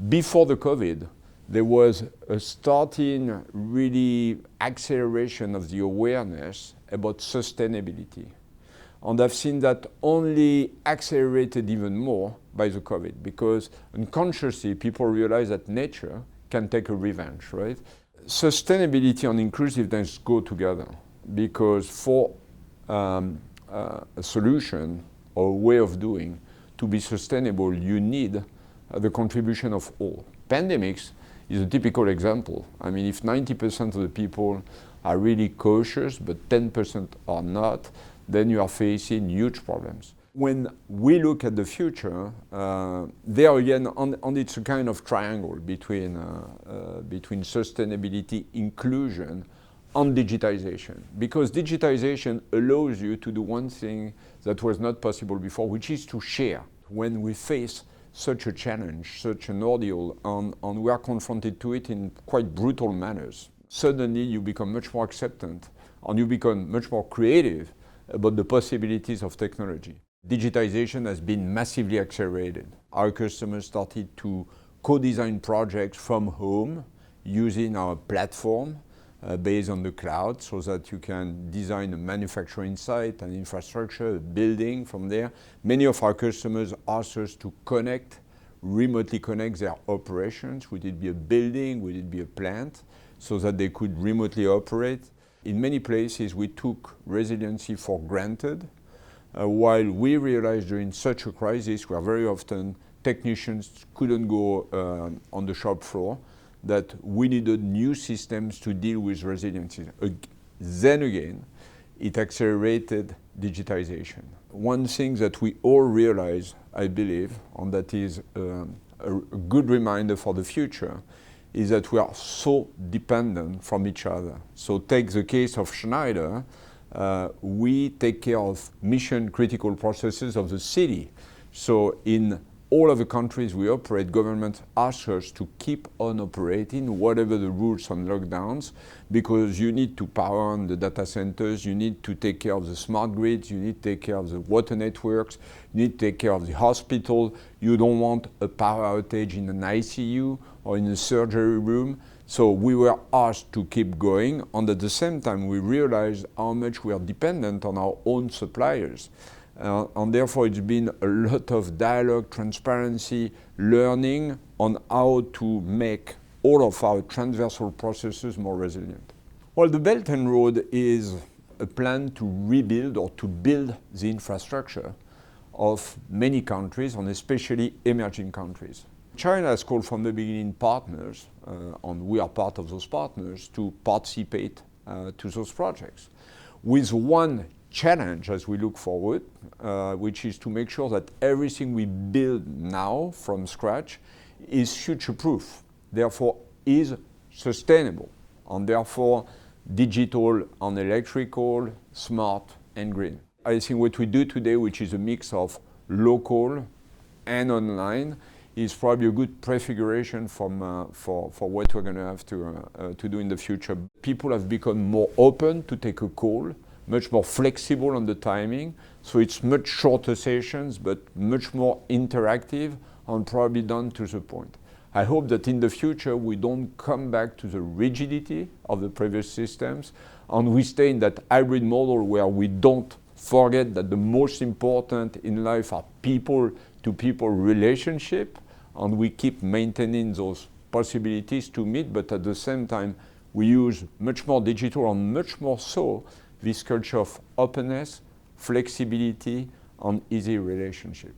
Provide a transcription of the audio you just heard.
Before the COVID, there was a starting really acceleration of the awareness about sustainability. And I've seen that only accelerated even more by the COVID, because unconsciously people realize that nature can take a revenge, right? Sustainability and inclusiveness go together, because for a solution or a way of doing to be sustainable, you need the contribution of all. Pandemics is a typical example. I mean, if 90% of the people are really cautious, but 10% are not, then you are facing huge problems. When we look at the future, there again, and it's a kind of triangle between sustainability, inclusion, and digitization. Because digitization allows you to do one thing that was not possible before, which is to share. When we face such a challenge, such an ordeal, and we are confronted to it in quite brutal manners, suddenly you become much more acceptant, and you become much more creative about the possibilities of technology. Digitization has been massively accelerated. Our customers started to co-design projects from home using our platform based on the cloud, so that you can design a manufacturing site, an infrastructure, a building from there. Many of our customers ask us to remotely connect their operations. Would it be a building? Would it be a plant? So that they could remotely operate. In many places, we took resiliency for granted, while we realized during such a crisis, where very often technicians couldn't go on the shop floor, that we needed new systems to deal with resiliency. Then again, it accelerated digitization. One thing that we all realize, I believe, and that is a good reminder for the future, is that we are so dependent from each other. So take the case of Schneider. We take care of mission critical processes of the city. So in all of the countries we operate, governments ask us to keep on operating, whatever the rules on lockdowns, because you need to power on the data centers, you need to take care of the smart grids, you need to take care of the water networks, you need to take care of the hospital. You don't want a power outage in an ICU or in a surgery room. So we were asked to keep going, and at the same time we realized how much we are dependent on our own suppliers. And therefore it's been a lot of dialogue, transparency, learning on how to make all of our transversal processes more resilient. Well, the Belt and Road is a plan to rebuild or to build the infrastructure of many countries, and especially emerging countries. China has called from the beginning partners, and we are part of those partners, to participate to those projects. With one challenge as we look forward, which is to make sure that everything we build now from scratch is future-proof, therefore is sustainable, and therefore digital and electrical, smart and green. I think what we do today, which is a mix of local and online, is probably a good prefiguration for what we're going to have to do in the future. People have become more open to take a call, much more flexible on the timing, so it's much shorter sessions, but much more interactive and probably done to the point. I hope that in the future we don't come back to the rigidity of the previous systems, and we stay in that hybrid model where we don't forget that the most important in life are people-to-people relationship, and we keep maintaining those possibilities to meet, but at the same time we use much more digital and much more so this culture of openness, flexibility, and easy relationship.